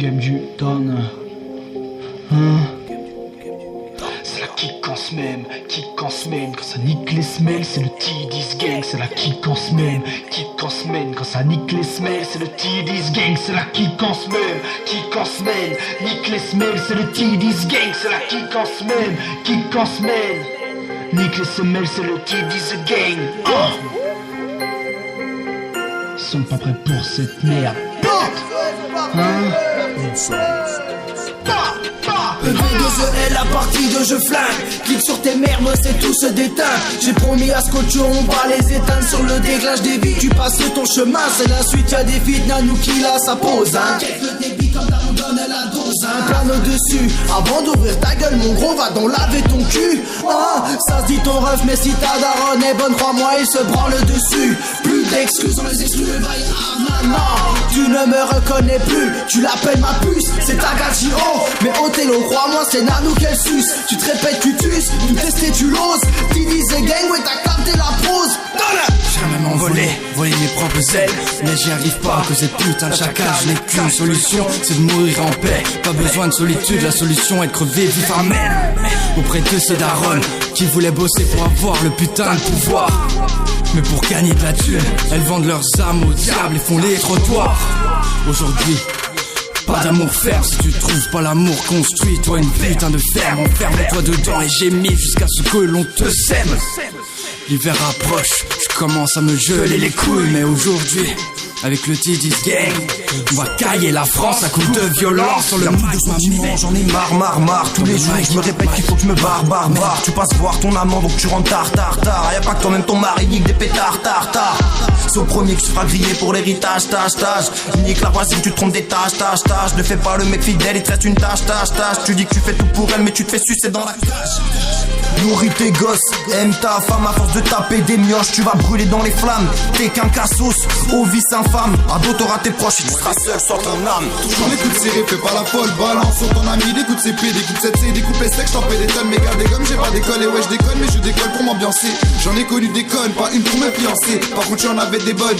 Game du Don. Hein? C'est la kick en semaine, quand ça nique les semelles, c'est le T10 gang, c'est la kick en semaine, quand ça nique les semelles, c'est le T10 gang, c'est la kick en semaine, nique les semelles, c'est le T10 gang, c'est la kick en semaine, nique les semelles, c'est le T10 gang. Ils sont pas prêts pour cette merde. Hein? E2E, la partie de je flingue. Clique sur tes merdes, c'est tout se déteint. J'ai promis à Scotch, on va les éteindre. Sur le déclage des vies, tu passes ton chemin. C'est la suite, y'a des feats, Nanou qui là, ça pose, hein. Check le débit comme on donne la dose, hein. Plane au-dessus, avant d'ouvrir ta gueule, mon gros, va donc laver ton cul. Ah, ça se dit ton ref, mais si ta daronne est bonne, crois-moi, il se branle dessus. Plus d'excuses, on les exclut, non, tu ne me reconnais plus. Tu l'appelles ma puce, c'est ta Gachiro. Mais Othello, crois-moi, c'est Nanou qu'elle suce. Tu te répètes, tu tues, tu testes, tu l'oses. T10 gang, ouais, t'as capté la pause. J'aimerais m'envoler, voler mes propres ailes, mais j'y arrive pas à cause cette putain de chacal. Je n'ai qu'une solution, c'est de mourir en paix. Pas besoin de solitude, la solution est de crever vif à même. Auprès de ces darons qui voulaient bosser pour avoir le putain de pouvoir. Mais pour gagner de la thune, elles vendent leurs âmes au diable et font les trottoirs. Aujourd'hui, pas d'amour ferme, si tu trouves pas l'amour construit, toi une putain de ferme, enferme-toi dedans et gémis jusqu'à ce que l'on te sème. L'hiver approche, je commence à me geler les couilles, mais aujourd'hui, avec le T10 gang, on va cailler la France à coups de violence sur le mic. J'en ai marre, tous les jours je me répète qu'il faut que je me barre. Tu passes voir ton amant donc tu rentres tard. Y'a pas que toi même ton mari nique des pétards, C'est au premier que tu feras griller pour l'héritage, tâche. Nique la voisine, tu te trompes des tâches. Ne fais pas le mec fidèle, il te reste une tâche. Tu dis que tu fais tout pour elle mais tu te fais sucer dans la cage. Nourris tes gosses, aime ta femme à force de taper des mioches, tu vas brûler dans les flammes. T'es qu'un cassos, au vice infâme. À dos t'auras tes proches et tu seras seul sans ton âme. Toujours les coups de serré, fais pas la folle, balance sur ton ami. Des coups de CP, des coups de 7C, des coups de sec, j't'en fais des tonnes. Mais gardez comme j'ai pas d'école, et ouais j'déconne, mais je décolle pour m'ambiancer. J'en ai connu des connes, pas une pour me fiancer. Par contre j'en avais des bonnes.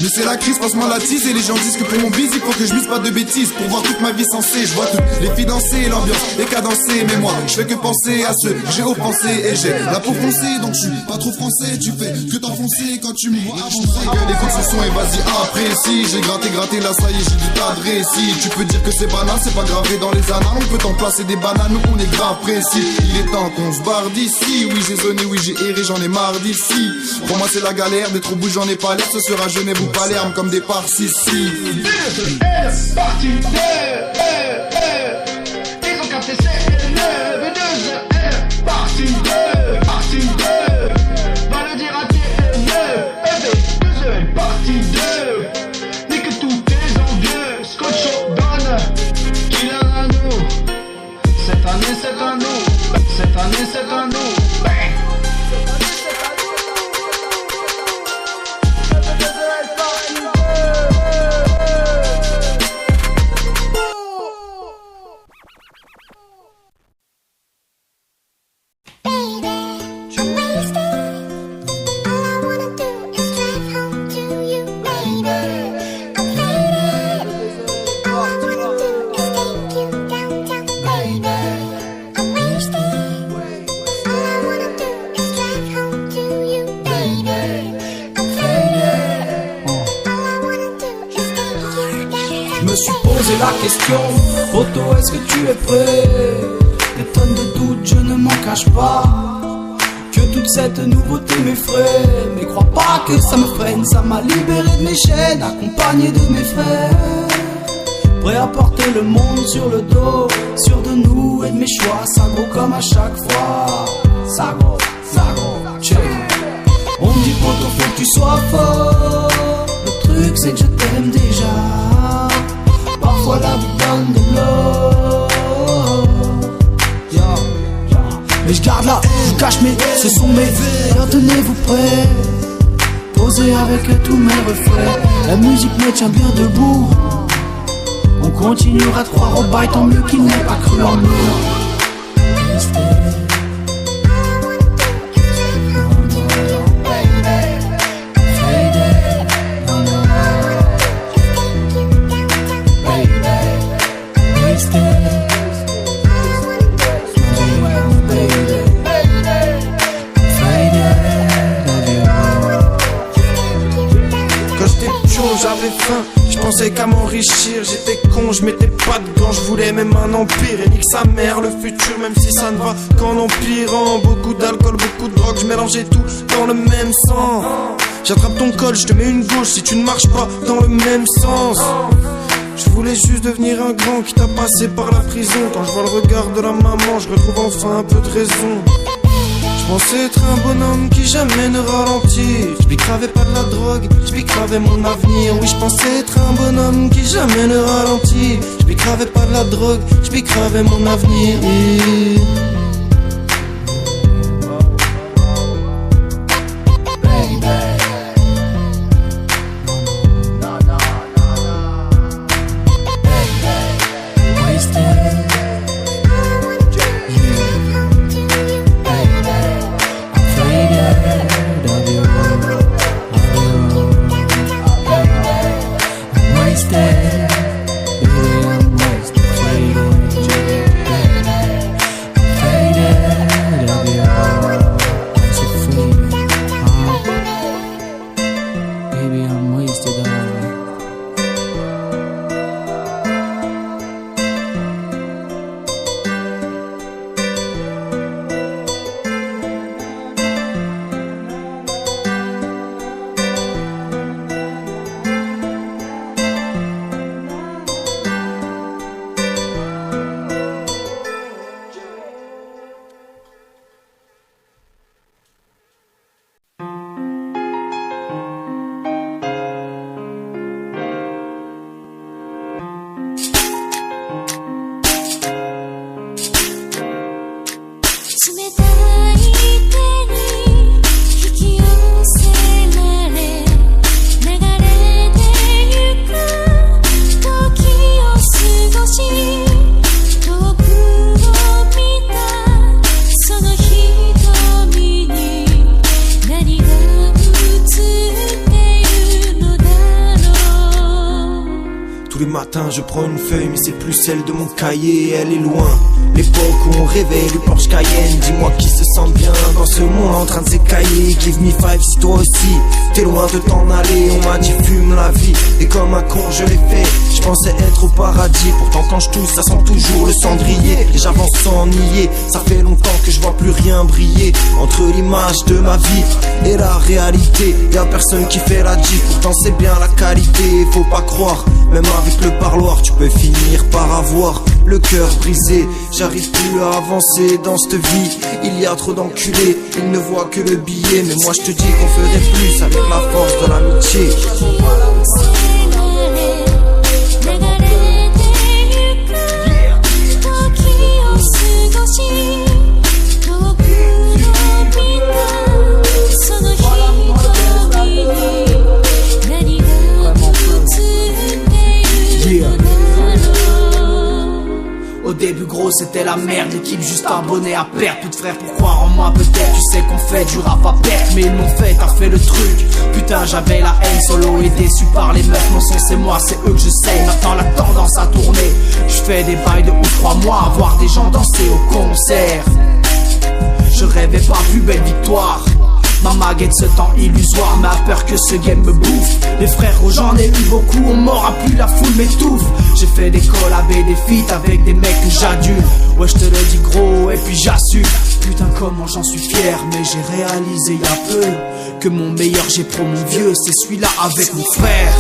Mais c'est la crise, passe-moi la tease. Et les gens disent que pour mon bise, il faut que je mise pas de bêtises. Pour voir toute ma vie sensée, je vois toutes les filles danser, l'ambiance est cadencée. Mais moi, je fais que penser à ceux que j'ai offensés. Et j'ai la peau foncée, donc je suis pas trop français. Tu fais que t'enfoncer quand tu me vois avancer. Gueule, écoute ce son et vas-y apprécie. J'ai gratté là, ça y est, j'ai du tas de récits. Tu peux dire que c'est banal, c'est pas gravé dans les annales. On peut t'en placer des bananes, nous on est grave précis. Il est temps qu'on se barre d'ici. Oui j'ai zoné, oui j'ai erré, j'en ai marre d'ici. Pour moi c'est la galère, d'être au bout j'en ai pas l'air. Ce sera Genève ou Palerme comme des Parsici. Partie 2, ils ont capté c'est le 2, partie 2, va le dire à TNE, partie 2, mais que tous tes envieux, Scotch donne, qu'il en a nous, cette année c'est un nous, bang. Je me suis posé la question, Otto, est-ce que tu es prêt? Des tonnes de doutes, je ne m'en cache pas. Que toute cette nouveauté m'effraie. Mais crois pas que ça me freine, ça m'a libéré de mes chaînes, accompagné de mes frères. Prêt à porter le monde sur le dos, sûr de nous et de mes choix. Sagro comme à chaque fois. Sagro, check. On me dit poto, faut que tu sois fort. Le truc c'est que je t'aime déjà. Parfois la vie donne de l'eau. Mais je garde la haine, je cache mes, ce sont mes veines. Alors tenez-vous prêts, posez avec tous mes refrains. La musique me tient bien debout. On continuera de croire au bail, tant mieux qu'il n'ait pas cru en nous. Baby Quand j'étais chaud, j'avais faim, je pensais qu'à m'enrichir. J'étais con, je mettais pas de gants, je voulais même un empire. Et nique sa mère, le futur, même si ça ne va qu'en empirant. Beaucoup d'alcool, beaucoup de drogue, je mélangeais tout dans le même sang. J'attrape ton col, je te mets une gauche si tu ne marches pas dans le même sens. Je voulais juste devenir un grand qui t'a passé par la prison. Quand je vois le regard de la maman, je retrouve enfin un peu de raison. Je pensais être un bonhomme qui jamais ne ralentit. Je bicravais pas de la drogue, je bicravais mon avenir. Oui, je pensais être un bonhomme qui jamais ne ralentit. Je bicravais pas de la drogue, je bicravais mon avenir. Je prends une feuille mais c'est plus celle de mon cahier, elle est loin. L'époque où on rêvait du Porsche Cayenne. Dis-moi qui se sent bien dans ce monde en train de s'écailler. Give me five si toi aussi t'es loin de t'en aller. On m'a dit fume la vie et comme un con je l'ai fait. Je pensais être au paradis, pourtant quand je tousse ça sent toujours le cendrier. Et j'avance sans nier, ça fait longtemps que je vois plus rien briller. Entre l'image de ma vie et la réalité, y'a personne qui fait la diff, pourtant c'est bien la qualité. Faut pas croire, même avec le parloir tu peux finir par avoir le cœur brisé. J'arrive plus à avancer dans cette vie, il y a trop d'enculés, ils ne voient que le billet. Mais moi je te dis qu'on ferait plus avec la force de l'amitié. Au début gros c'était la merde, l'équipe juste abonnée à perte. Tout frère pour croire en moi peut-être, tu sais qu'on fait du rap à perte. Mais ils m'ont fait, t'as fait le truc. Putain j'avais la haine, solo et déçu par les meufs. Mon son c'est moi, c'est eux que je sais. Maintenant la tendance à tourner. Je fais des bails de ouf, 3 mois à voir des gens danser au concert. Je rêvais pas plus belle victoire. Ma maguette ce temps illusoire m'a peur que ce game me bouffe. Les frères j'en ai eu beaucoup, on m'aura plus, la foule m'étouffe. J'ai fait des collabs et des feats avec des mecs que j'adule. Ouais je te le dis gros et puis j'assume. Putain comment j'en suis fier, mais j'ai réalisé y'a peu que mon meilleur j'ai pro mon vieux, c'est celui-là avec mon frère.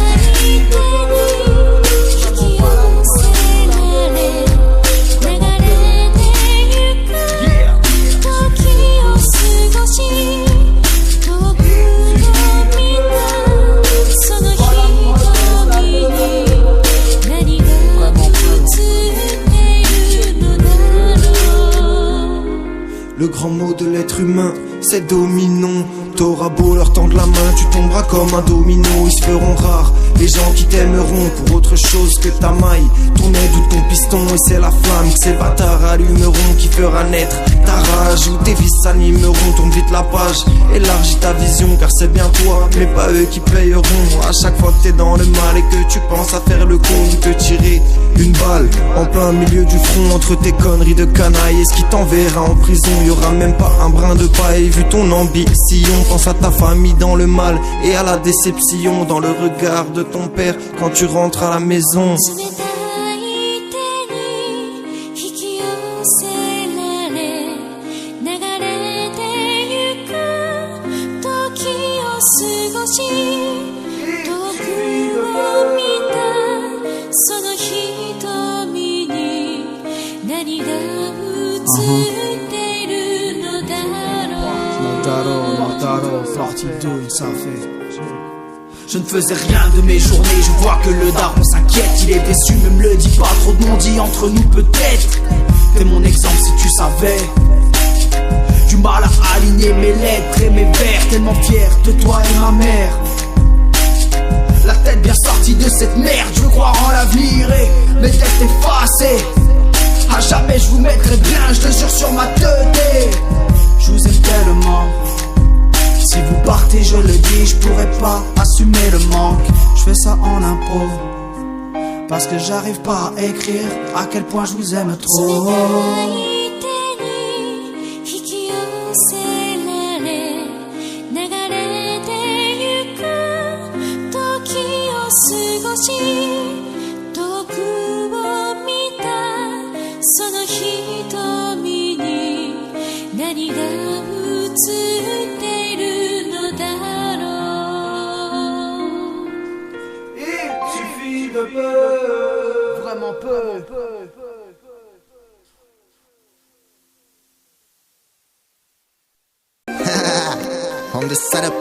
Le grand mot de l'être humain, c'est dominant. T'auras beau leur tendre la main, tu tomberas comme un domino. Ils se feront rares, Les gens qui t'aimeront pour autre chose que ta maille. Ton aide ou ton piston, et c'est la flamme que ces bâtards allumeront qui fera naître ta rage. Ou tes vices s'animeront, tourne vite la page, élargis ta vision, car c'est bien toi, mais pas eux qui payeront. À chaque fois que t'es dans le mal et que tu penses à faire le con ou te tirer une balle en plein milieu du front entre tes conneries de canaille. Et ce qui t'enverra en prison, y'aura même pas un brin de paille. Vu ton ambition, pense à ta famille dans le mal et à la déception dans le regard de ton père quand tu rentres à la maison. Partie 2, ça fait. Je ne faisais rien de mes journées, je vois que le daron s'inquiète. Il est déçu, mais me le dit pas, trop de monde dit entre nous peut-être. T'es mon exemple si tu savais. Du mal à aligner mes lettres et mes vers, tellement fier de toi et ma mère. La tête bien sortie de cette merde, je veux croire en l'avenir et mes têtes effacées. À jamais je vous mettrai bien, je le jure sur ma tête. Je vous aime tellement. Si vous partez, je le dis, je pourrais pas assumer le manque. Je fais ça en impro, parce que j'arrive pas à écrire à quel point je vous aime trop. Vraiment peu. On the setup.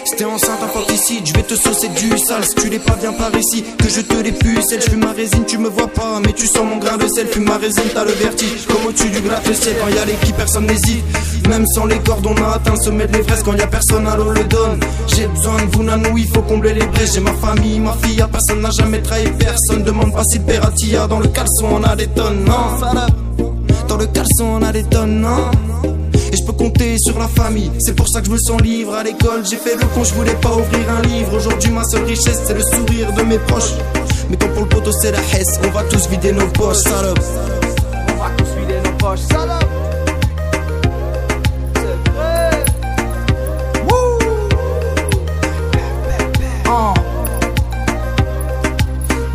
Si t'es enceinte, infanticide, je vais te saucer du sale. Si tu l'es pas, viens par ici, que je te les pucelle. Je fume ma résine, tu me vois pas, mais tu sens mon grain de sel. Fume ma résine, t'as le vertige, comme au-dessus du gratte-ciel. Quand y'a l'équipe, personne n'hésite. Même sans les cordes, on a atteint le sommet de l'Everest. Quand y'a personne, alors le donne. J'ai besoin de vous, nanou, il faut combler les brèches. J'ai ma famille, ma fille, y'a personne n'a jamais trahi personne. Demande pas si le Perratia, dans le caleçon on a des tonnes, non. Dans le caleçon on a des tonnes, non. Et je peux compter sur la famille, c'est pour ça que je me sens libre. À l'école j'ai fait le con, je voulais pas ouvrir un livre. Aujourd'hui ma seule richesse c'est le sourire de mes proches. Mais comme pour le poteau c'est la hesse, on va tous vider nos poches, salope. On va tous vider nos poches, salope. C'est vrai. Wouh.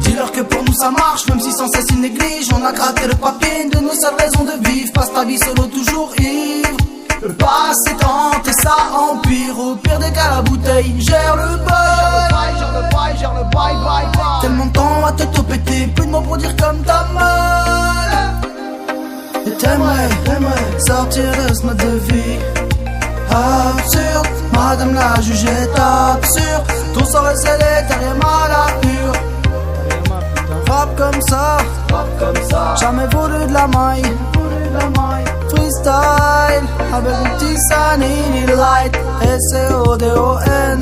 Dis-leur que pour nous ça marche, même si sans cesse ils négligent. On a gratté le papier, de nos seules raisons de vivre. Passe ta vie solo toujours ivre. Le passé tente et ça empire. Au pire des cas la bouteille gère le bail. Gère le bail. Tellement de temps à te péter, plus de mots pour dire comme t'as mal. Et t'aimerais sortir de ce mode de vie absurde. Madame la juge est absurde. Ton sort est scellé, t'as rien mal à pure. Rap comme ça, jamais voulu de la maille. Freestyle, avec un petit Sunny Light. S-C-O-D-O-N.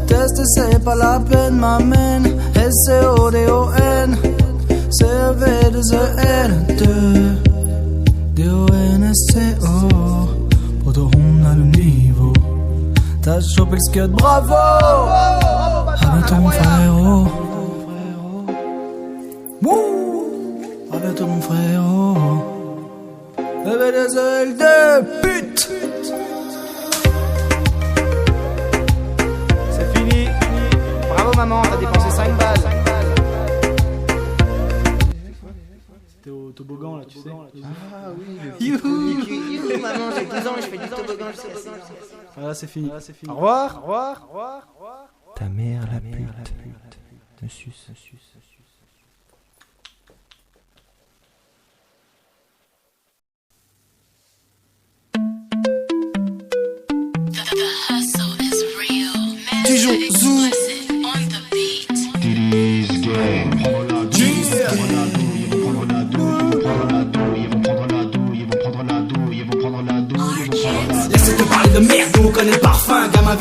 Tester c'est pas la peine, m'amène. S-C-O-D-O-N. C-E-V-2-E-N-2 D-O-N-S-C-O. Poto on a le niveau. T'as chopé le scud, bravo. Avec ton frérot. Wouh. Avec ton frérot. Avec des ailes de pute. C'est fini. Bravo maman, t'as dépensé 5 balles. C'était au toboggan là, tu sais. Ah oui. Youhou maman, j'ai 12 ans et je fais du toboggan. Voilà, c'est fini. Au revoir. Ta mère la pute. Me suce. Toujours Zou. Laissez te parler de merde, nous on connaît le parfum. Gamin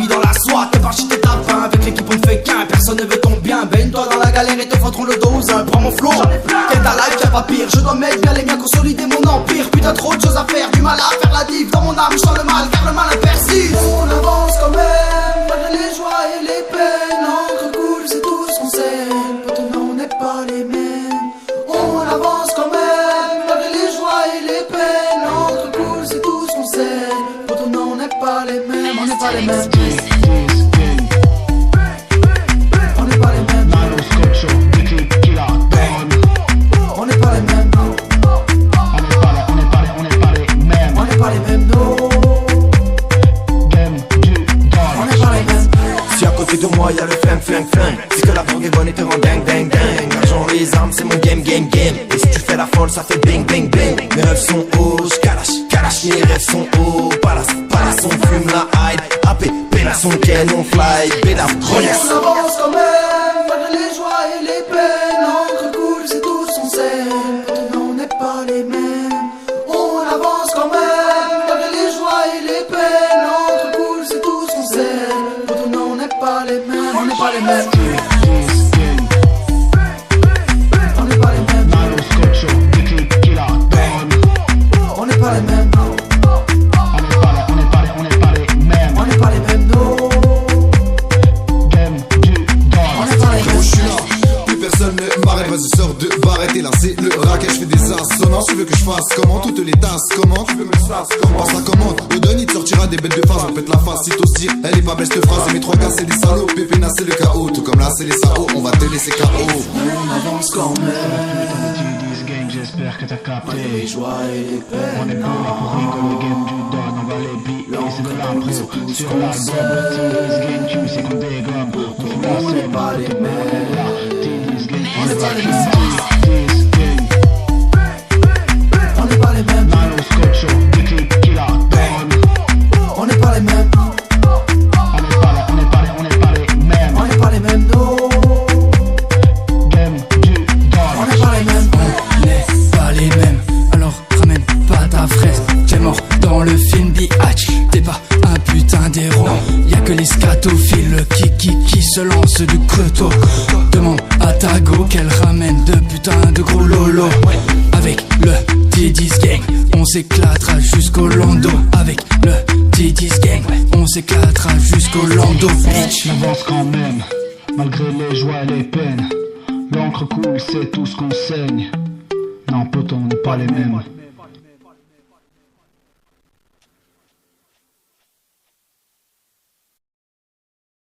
t'as trop de choses à faire, du mal à faire la diff. Dans mon âme, je sens le mal, car le mal persiste. On avance quand même, malgré les joies et les peines. Entre cool, c'est tout ce qu'on sait. Maintenant, on n'est pas les mêmes. On avance quand même, malgré les joies et les peines. Entre cool, c'est tout ce qu'on sait. Maintenant, on n'est pas les mêmes, on n'est pas les mêmes. On n'est pas les mêmes. On n'est pas les mêmes. On n'est pas les mêmes, non. On n'est pas les mêmes. Si à côté de moi y'a le flingue, flingue, flingue, c'est que la drogue est bonne et te rend dingue, dingue, dingue. L'argent et les armes c'est mon game, game, game. Et si tu fais la folle ça fait bing, bing, bing. Mes rêves sont hauts, j'calache, calache. Mes rêves sont hauts, palace, palace. On fume la hide, AP, pénasse, on ken, on fly, pédale, On avance quand même, malgré les joies et les peines. Entre cool, c'est tout ce qu'on sait. Maintenant, on n'est pas les mêmes. On avance quand même, malgré les joies et les peines. Entre cool, c'est tout ce qu'on sait. Maintenant, on n'est pas les mêmes. On n'est pas les mêmes. On n'est pas les mêmes. On n'est pas les mêmes. On n'est pas les mêmes, non. On n'est pas les mêmes. Je suis là, plus personne ne m'arrête. Vas-y, sors de barrette et là c'est le racket. Je fais des assonances, tu veux que je fasse comment? Toutes les tasses, comment? Tu veux me sas, comment? Passe la commande, au Denis te sortira des bêtes de phase. On pète la face, si t'oses dire, elle est pas belle cette phrase. Et mes trois gars c'est des salauds, Pépéna c'est le chaos. Tout comme là c'est les SAO, on va te laisser KO. On avance quand même. J'espère que t'as capté. Les joies et les peines. On est poli pour rigoler, game du don, on va les billes, c'est de l'impro. Sur l'album, TD's Gang, tu sais qu'on dégomme. On fout la scène, pas les tout le monde est là. TD's Gang, On n'est pas les mêmes. TD's Gang. On n'est pas les mêmes. Malo Scotcho, des clips qui la donnent. On n'est pas les mêmes. On n'est pas les mêmes. On n'est pas les mêmes, non. Game du don. On n'est pas les mêmes. On n'est pas les mêmes, alors ramène pas ta fraise. T'es mort dans le film Biatch, t'es pas un putain d'héros. Y'a que les scatophiles qui se lancent du creto. Demande à ta go qu'elle ramène de putain de gros lolo. Avec le TD's Gang, on s'éclatera jusqu'au lando. Avec le TD's Gang, on s'éclatera jusqu'au lando. Bitch. On avance quand même, malgré les joies et les peines. L'encre coule, c'est tout ce qu'on saigne. Non, poteau, on n'est pas les mêmes.